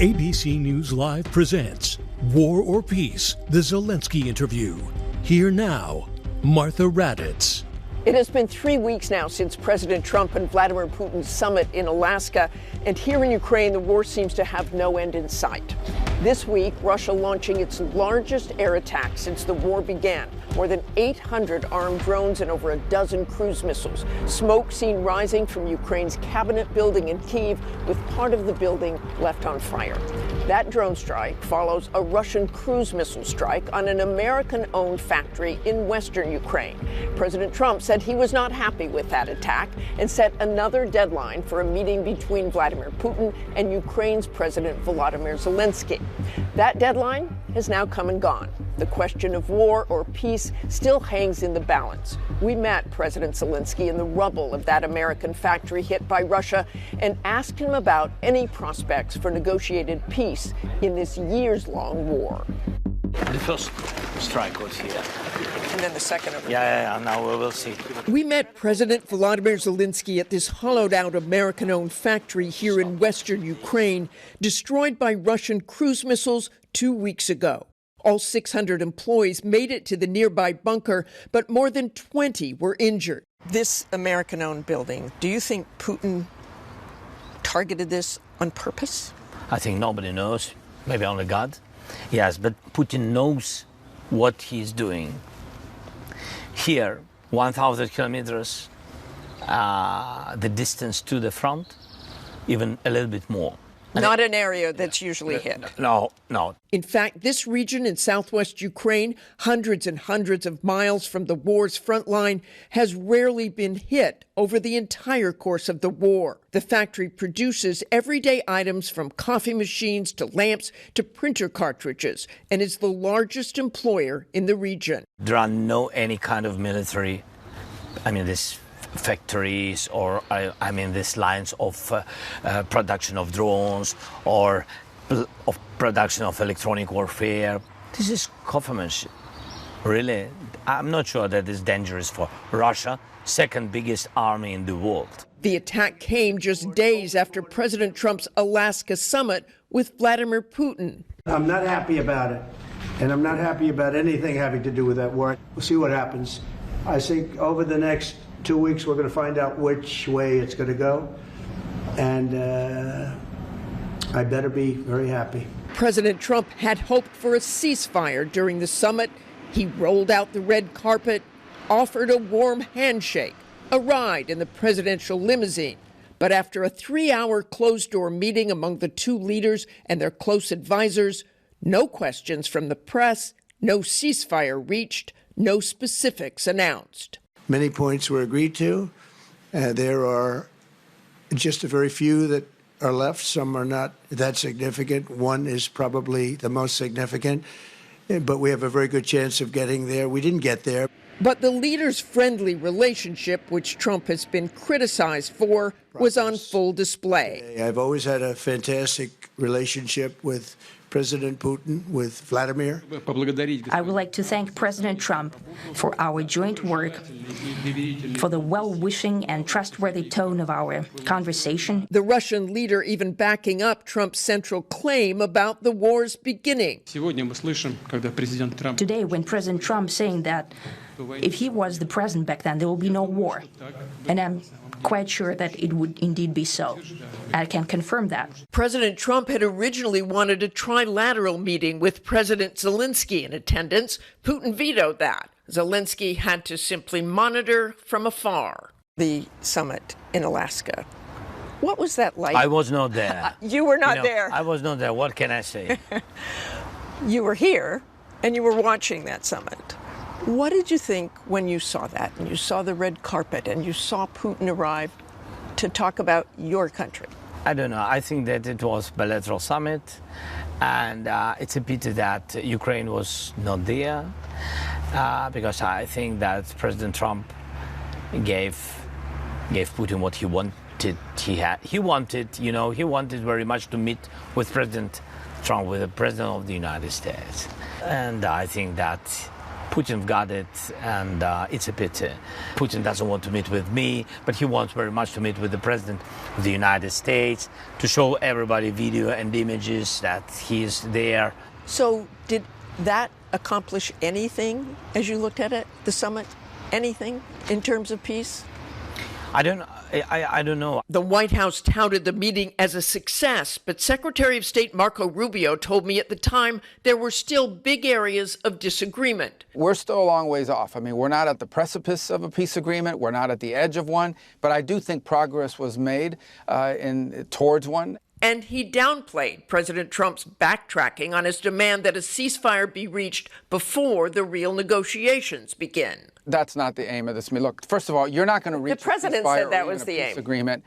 ABC News Live presents War or Peace, the Zelenskyy interview. Here now, Martha Raddatz. It has been 3 weeks now since President Trump and Vladimir Putin's summit in Alaska, and here in Ukraine, the war seems to have no end in sight. This week, Russia launching its largest air attack since the war began. More than 800 armed drones and over a dozen cruise missiles. Smoke seen rising from Ukraine's cabinet building in Kyiv, with part of the building left on fire. That drone strike follows a Russian cruise missile strike on an American-owned factory in western Ukraine. President Trump said he was not happy with that attack and set another deadline for a meeting between Vladimir Putin and Ukraine's President Vladimir Zelenskyy. That deadline has now come and gone. The question of war or peace still hangs in the balance. We met President Zelenskyy in the rubble of that American factory hit by Russia and asked him about any prospects for negotiated peace in this years-long war. The first strike was here. And then the second over Yeah, now we will see. We met President Vladimir Zelenskyy at this hollowed-out American-owned factory here in western Ukraine, destroyed by Russian cruise missiles 2 weeks ago. All 600 employees made it to the nearby bunker, but more than 20 were injured. This American-owned building, do you think Putin targeted this on purpose? I think nobody knows, maybe only God. Yes, but Putin knows what he's doing. Here, 1,000 kilometers, the distance to the front, even a little bit more. Not an area that's usually hit. No. In fact, this region in southwest Ukraine, hundreds and hundreds of miles from the war's front line, has rarely been hit over the entire course of the war. The factory produces everyday items from coffee machines to lamps to printer cartridges and is the largest employer in the region. There are no any kind of military, this factories or these lines of production of drones or of production of electronic warfare. This is conformation. Really, I'm not sure that is dangerous for Russia, second biggest army in the world. The attack came just days after President Trump's Alaska summit with Vladimir Putin. I'm not happy about it, and I'm not happy about anything having to do with that war. We'll see what happens. I think over the next 2 weeks, we're going to find out which way it's going to go, and I better be very happy. President Trump had hoped for a ceasefire during the summit. He rolled out the red carpet, offered a warm handshake, a ride in the presidential limousine. But after a 3-hour closed-door meeting among the two leaders and their close advisors, no questions from the press, no ceasefire reached, no specifics announced. Many points were agreed to. There are just a very few that are left. Some are not that significant. One is probably the most significant, but we have a very good chance of getting there. We didn't get there. But the leaders' friendly relationship, which Trump has been criticized for, was on full display. I've always had a fantastic relationship with President Putin, with Vladimir. I would like to thank President Trump for our joint work, for the well-wishing and trustworthy tone of our conversation. The Russian leader even backing up Trump's central claim about the war's beginning. Today, when President Trump saying that if he was the president back then, there will be no war. And I'm quite sure that it would indeed be so. I can confirm that. President Trump had originally wanted a trilateral meeting with President Zelenskyy in attendance. Putin vetoed that. Zelenskyy had to simply monitor from afar. The summit in Alaska. What was that like? I was not there. You were not there. I was not there. What can I say? You were here and you were watching that summit. What did you think when you saw that and you saw the red carpet and you saw Putin arrive to talk about your country? I don't know. I think that it was a bilateral summit, and it's a pity that Ukraine was not there, because I think that President Trump gave Putin what he wanted. He wanted very much to meet with President Trump, with the President of the United States, and I think that Putin got it, and it's a pity. Putin doesn't want to meet with me, but he wants very much to meet with the President of the United States to show everybody video and images that he's there. So did that accomplish anything as you looked at it, the summit? Anything in terms of peace? I don't know. The White House touted the meeting as a success, but Secretary of State Marco Rubio told me at the time there were still big areas of disagreement. We're still a long ways off. I mean, we're not at the precipice of a peace agreement. We're not at the edge of one. But I do think progress was made towards one. And he downplayed President Trump's backtracking on his demand that a ceasefire be reached before the real negotiations begin. That's not the aim of this. I mean, look, first of all, you're not going to reach the president a ceasefire said that or was even the a peace aim. agreement.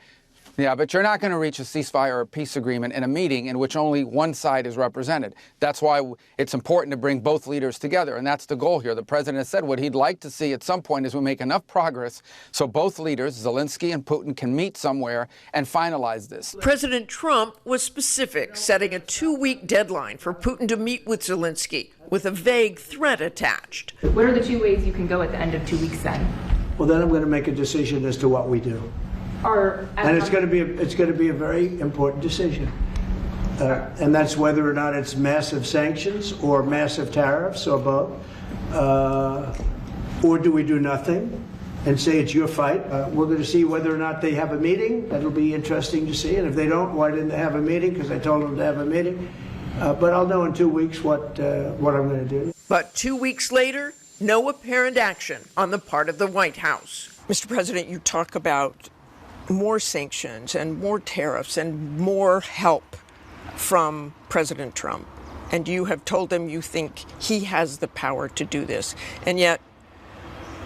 Yeah, but you're not going to reach a ceasefire or a peace agreement in a meeting in which only one side is represented. That's why it's important to bring both leaders together, and that's the goal here. The president has said what he'd like to see at some point is we make enough progress so both leaders, Zelenskyy and Putin, can meet somewhere and finalize this. President Trump was specific, setting a 2-week deadline for Putin to meet with Zelenskyy, with a vague threat attached. What are the 2 ways you can go at the end of 2 weeks then? Well, then I'm going to make a decision as to what we do. And it's going to be a very important decision. And that's whether or not it's massive sanctions or massive tariffs or both. Or do we do nothing and say it's your fight? We're going to see whether or not they have a meeting. That'll be interesting to see. And if they don't, why didn't they have a meeting? Because I told them to have a meeting. But I'll know in 2 weeks what I'm going to do. But 2 weeks later, no apparent action on the part of the White House. Mr. President, you talk about more sanctions and more tariffs and more help from President Trump. And you have told him you think he has the power to do this. And yet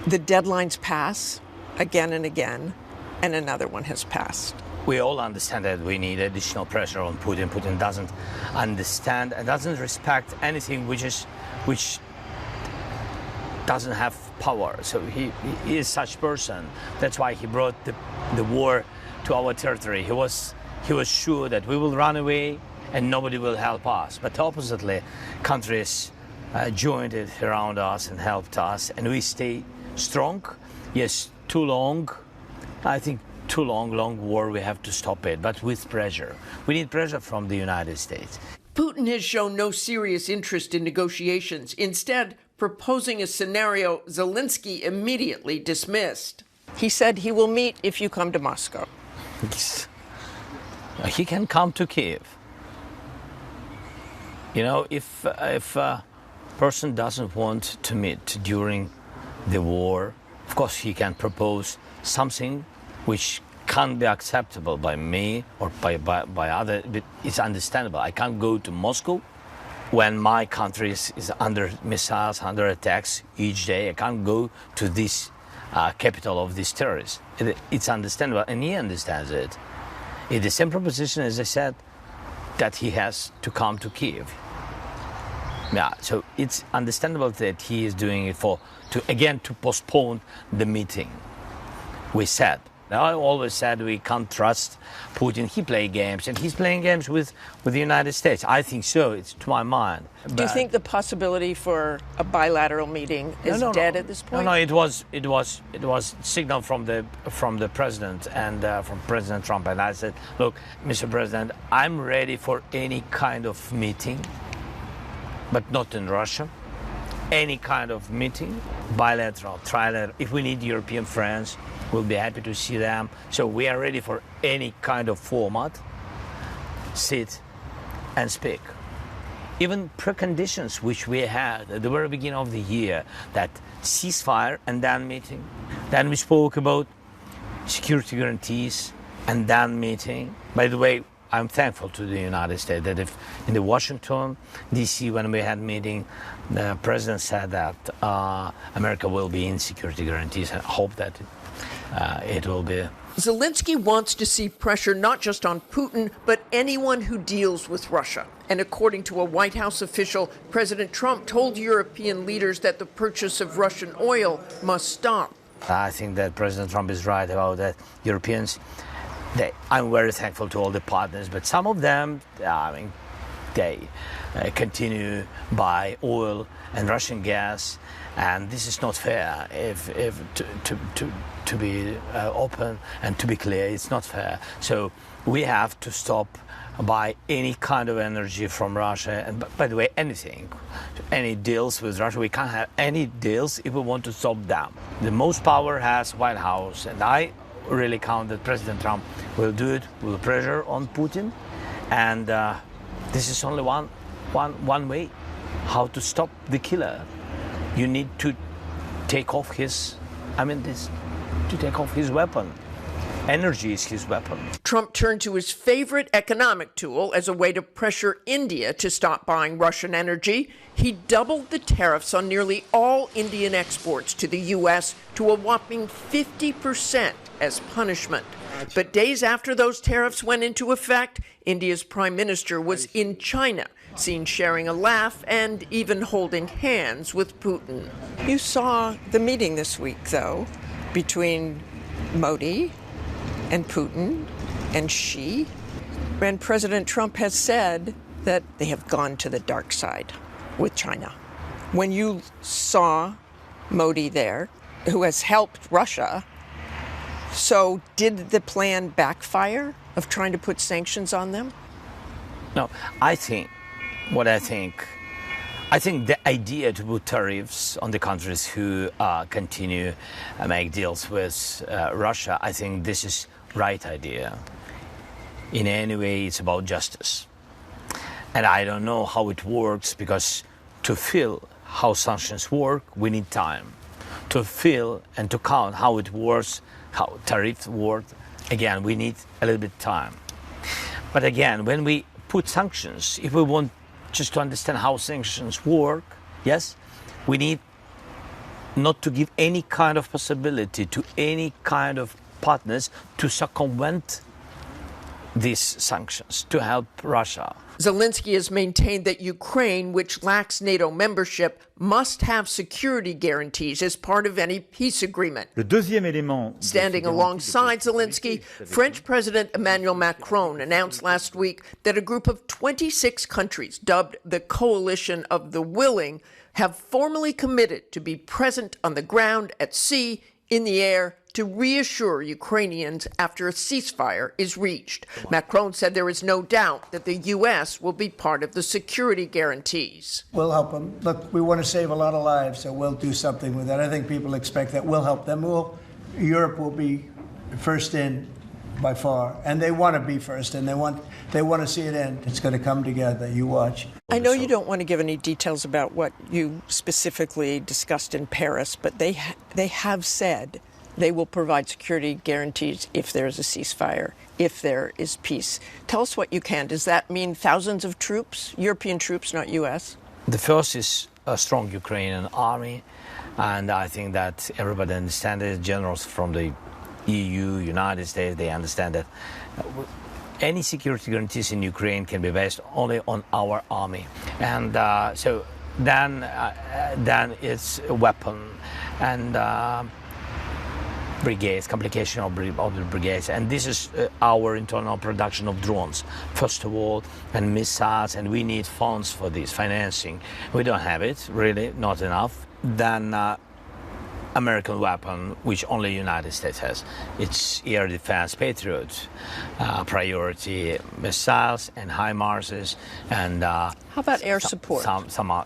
the deadlines pass again and again, and another one has passed. We all understand that we need additional pressure on Putin. Putin doesn't understand and doesn't respect anything which doesn't have power. So he is such a person. That's why he brought the war to our territory. He was sure that we will run away and nobody will help us. But oppositely, countries joined it around us and helped us, and we stay strong. Yes, too long. I think too long war. We have to stop it, but with pressure. We need pressure from the United States. Putin has shown no serious interest in negotiations, instead proposing a scenario Zelenskyy immediately dismissed. He said he will meet if you come to Moscow. He can come to Kyiv. You know, if a person doesn't want to meet during the war, of course he can propose something which can't be acceptable by me or by others. But it's understandable. I can't go to Moscow when my country is under missiles, under attacks each day. I can't go to this capital of these terrorists. It's understandable, and he understands it. It's the same proposition, as I said, that he has to come to Kyiv. Yeah, so it's understandable that he is doing it to postpone the meeting. We said. I always said we can't trust Putin. He plays games, and he's playing games with the United States. I think so. It's to my mind. Do you think the possibility for a bilateral meeting is dead at this point? No, it was signal from the president and from President Trump, and I said, look, Mr. President, I'm ready for any kind of meeting, but not in Russia. Any kind of meeting, bilateral, trilateral. If we need European friends, we'll be happy to see them. So we are ready for any kind of format. Sit and speak. Even preconditions which we had at the very beginning of the year, that ceasefire and then meeting. Then we spoke about security guarantees and then meeting. By the way, I'm thankful to the United States that if in the Washington, D.C., when we had meeting, the president said that America will be in security guarantees, and I hope that it will be. Zelenskyy wants to see pressure not just on Putin, but anyone who deals with Russia. And according to a White House official, President Trump told European leaders that the purchase of Russian oil must stop. I think that President Trump is right about that. Europeans, I'm very thankful to all the partners, but some of them, day continue buy oil and Russian gas, and this is not fair. To be open and to be clear, it's not fair. So we have to stop buy any kind of energy from Russia, and by the way, anything, any deals with Russia. We can't have any deals if we want to stop them. The most power has White House, and I really count that President Trump will do it with pressure on Putin, and this is only one way how to stop the killer. You need to take off his, to take off his weapon. Energy is his weapon. Trump turned to his favorite economic tool as a way to pressure India to stop buying Russian energy. He doubled the tariffs on nearly all Indian exports to the U.S. to a whopping 50% as punishment. But days after those tariffs went into effect, India's prime minister was in China, seen sharing a laugh and even holding hands with Putin. You saw the meeting this week, though, between Modi and Putin and Xi. And President Trump has said that they have gone to the dark side with China. When you saw Modi there, who has helped Russia, so did the plan backfire of trying to put sanctions on them? No, I think the idea to put tariffs on the countries who continue to make deals with Russia, I think this is right idea. In any way, it's about justice. And I don't know how it works, because to feel how sanctions work, we need time. To feel and to count how it works, how tariffs work, again, we need a little bit of time. But again, when we put sanctions, if we want just to understand how sanctions work, yes, we need not to give any kind of possibility to any kind of partners to circumvent these sanctions, to help Russia. Zelenskyy has maintained that Ukraine, which lacks NATO membership, must have security guarantees as part of any peace agreement. Standing alongside Zelenskyy, French President Emmanuel Macron announced last week that a group of 26 countries, dubbed the Coalition of the Willing, have formally committed to be present on the ground, at sea, in the air, to reassure Ukrainians after a ceasefire is reached. Macron said there is no doubt that the U.S. will be part of the security guarantees. We'll help them. Look, we want to save a lot of lives, so we'll do something with that. I think people expect that. We'll help them. Europe will be first in by far, and they want to be first, and they want to see it end. It's going to come together. You watch. I know you don't want to give any details about what you specifically discussed in Paris, but they have said they will provide security guarantees if there's a ceasefire, if there is peace. Tell us what you can. Does that mean thousands of troops, European troops, not U.S.? The first is a strong Ukrainian army, and I think that everybody understands it. Generals from the EU, United States, they understand that any security guarantees in Ukraine can be based only on our army. And so then it's a weapon and brigades, complication of the brigades, and this is our internal production of drones, first of all, and missiles, and we need funds for this, financing. We don't have it, really, not enough. Then American weapon, which only United States has. It's air defense, Patriot, priority missiles and HIMARSs, and how about air support?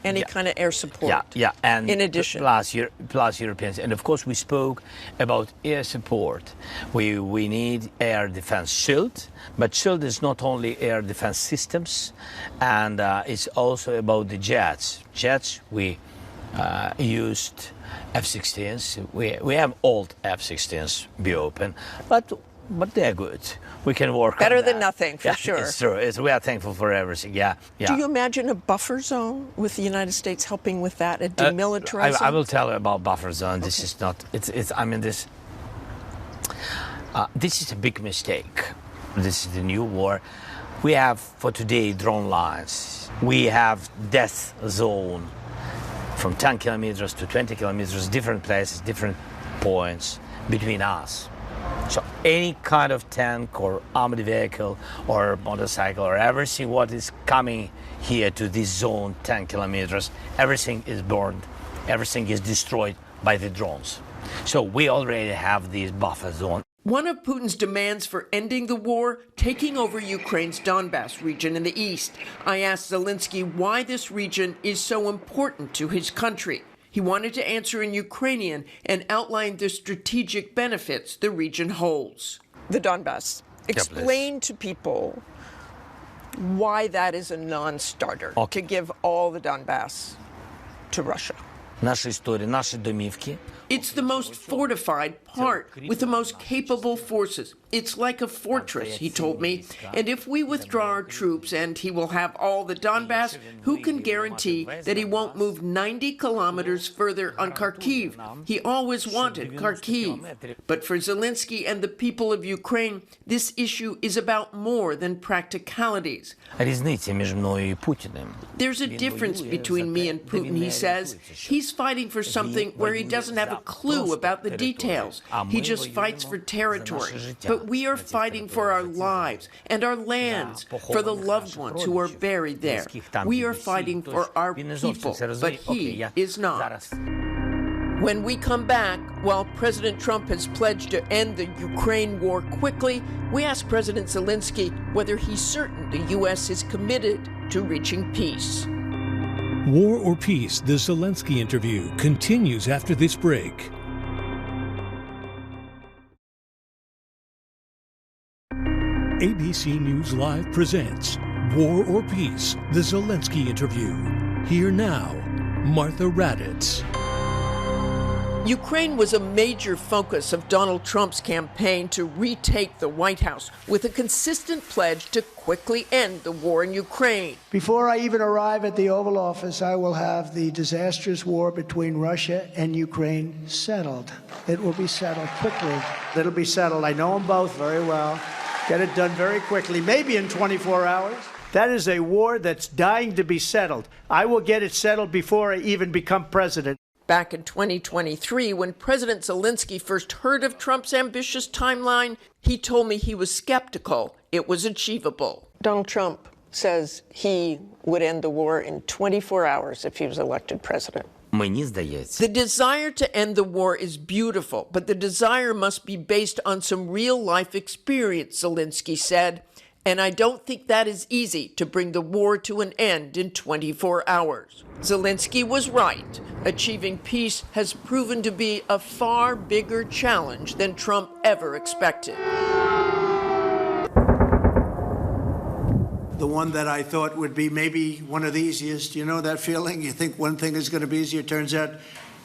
Any kind of air support? Yeah, and in addition, plus Europeans, and of course we spoke about air support. We need air defense shield, but shield is not only air defense systems, and it's also about the jets. Jets we used. F-16s. We have old F-16s be open, but they're good. We can work better on than nothing, for sure. It's true. We are thankful for everything. Yeah. Do you imagine a buffer zone with the United States helping with that, a demilitarizing? I will tell you about buffer zone. Okay. This is not. This is a big mistake. This is the new war. We have for today drone lines. We have death zone. From 10 kilometers to 20 kilometers, different places, different points between us. So any kind of tank or armored vehicle or motorcycle or everything what is coming here to this zone 10 kilometers, everything is burned, everything is destroyed by the drones. So we already have this buffer zone. One of Putin's demands for ending the war, taking over Ukraine's Donbass region in the east. I asked Zelenskyy why this region is so important to his country. He wanted to answer in Ukrainian and outline the strategic benefits the region holds. The Donbass. Explain to people why that is a non-starter, to give all the Donbass to Russia. Наша історія, наші домівки. It's the most fortified part, with the most capable forces. It's like a fortress, he told me. And if we withdraw our troops and he will have all the Donbass, who can guarantee that he won't move 90 kilometers further on Kharkiv? He always wanted Kharkiv. But for Zelenskyy and the people of Ukraine, this issue is about more than practicalities. Різниця між мною і Путіним. There's a difference between me and Putin, he says. He's fighting for something where he doesn't have a clue about the details. He just fights for territory. But we are fighting for our lives and our lands, for the loved ones who are buried there. We are fighting for our people, but he is not. When we come back, while President Trump has pledged to end the Ukraine war quickly, we ask President Zelenskyy whether he's certain the U.S. is committed to reaching peace. War or Peace, the Zelenskyy interview continues after this break. ABC News Live presents War or Peace, the Zelenskyy interview. Here now, Martha Raddatz. Ukraine was a major focus of Donald Trump's campaign to retake the White House, with a consistent pledge to quickly end the war in Ukraine. Before I even arrive at the Oval Office, I will have the disastrous war between Russia and Ukraine settled. It will be settled quickly. It'll be settled. I know them both very well. Get it done very quickly, maybe in 24 hours. That is a war that's dying to be settled. I will get it settled before I even become president. Back in 2023, when President Zelenskyy first heard of Trump's ambitious timeline, he told me he was skeptical it was achievable. Donald Trump says he would end the war in 24 hours if he was elected president. Мені здається. The desire to end the war is beautiful, but the desire must be based on some real-life experience, Zelenskyy said. And I don't think that is easy, to bring the war to an end in 24 hours. Zelenskyy was right. Achieving peace has proven to be a far bigger challenge than Trump ever expected. The one that I thought would be maybe one of the easiest, you know that feeling? You think one thing is going to be easier, turns out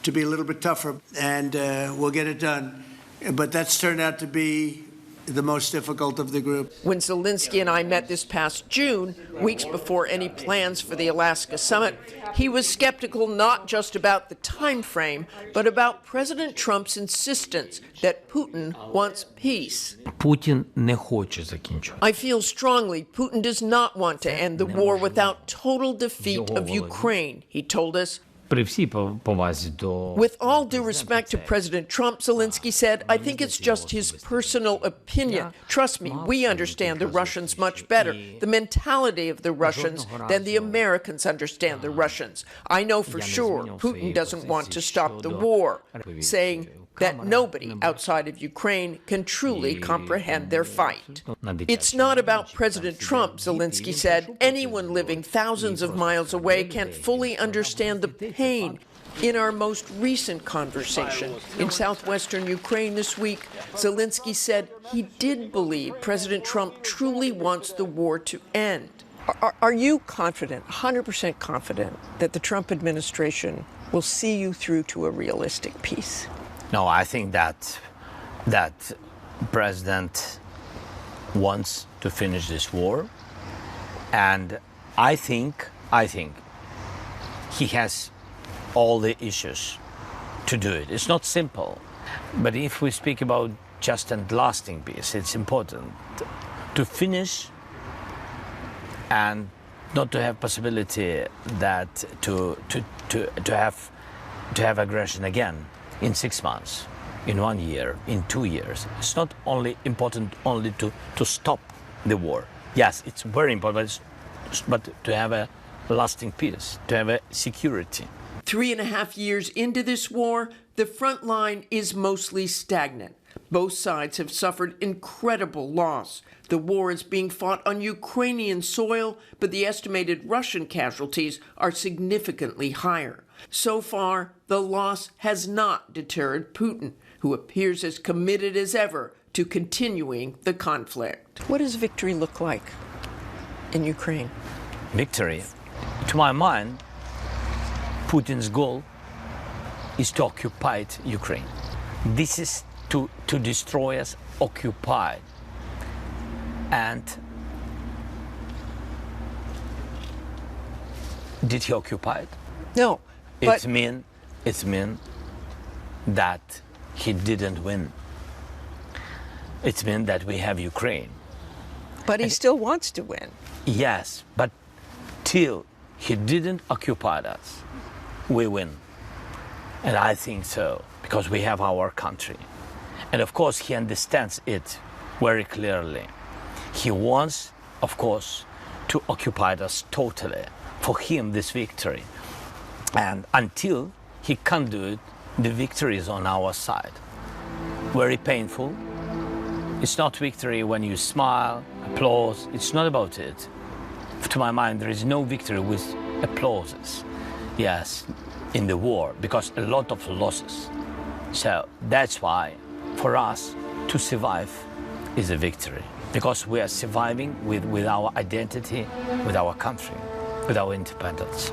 to be a little bit tougher, and we'll get it done. But that's turned out to be the most difficult of the group. When Zelenskyy and I met this past June, weeks before any plans for the Alaska summit, he was skeptical not just about the time frame, but about President Trump's insistence that Putin wants peace. Путін не хоче закінчувати. I feel strongly Putin does not want to end the war without total defeat of Ukraine, he told us. При всій повазі до... With all due respect to President Trump, Zelenskyy said, I think it's just his personal opinion. Trust me, we understand the Russians much better, the mentality of the Russians, than the Americans understand the Russians. I know for sure Putin doesn't want to stop the war, saying that nobody outside of Ukraine can truly comprehend their fight. It's not about President Trump, Zelenskyy said. Anyone living thousands of miles away can't fully understand the pain. In our most recent conversation in southwestern Ukraine this week, Zelenskyy said he did believe President Trump truly wants the war to end. Are you confident, 100% confident, that the Trump administration will see you through to a realistic peace? No, I think that president wants to finish this war, and I think he has all the issues to do it. It's not simple, but if we speak about just and lasting peace, it's important to finish and not to have possibility that to have aggression again in 6 months. in 1 year, in 2 years. It's not only important only to stop the war. Yes, it's very important, but to have a lasting peace, to have a security. 3.5 years into this war, the front line is mostly stagnant. Both sides have suffered incredible loss. The war is being fought on Ukrainian soil, but the estimated Russian casualties are significantly higher. So far, the loss has not deterred Putin, who appears as committed as ever to continuing the conflict. What does victory look like in Ukraine? Victory, to my mind, Putin's goal is to occupy Ukraine. This is to destroy us, occupy. And did he occupy it? No. It mean that he didn't win. It means that we have Ukraine. But he still wants to win. Yes, but till he didn't occupy us, we win. And I think so, because we have our country. And of course, he understands it very clearly. He wants, of course, to occupy us totally. For him, this victory. And until he can't do it, the victory is on our side. Very painful. It's not victory when you smile, applause. It's not about it. To my mind, there is no victory with applauses. Yes, in the war, because a lot of losses. So that's why, for us to survive is a victory. Because we are surviving with our identity, with our country, with our independence.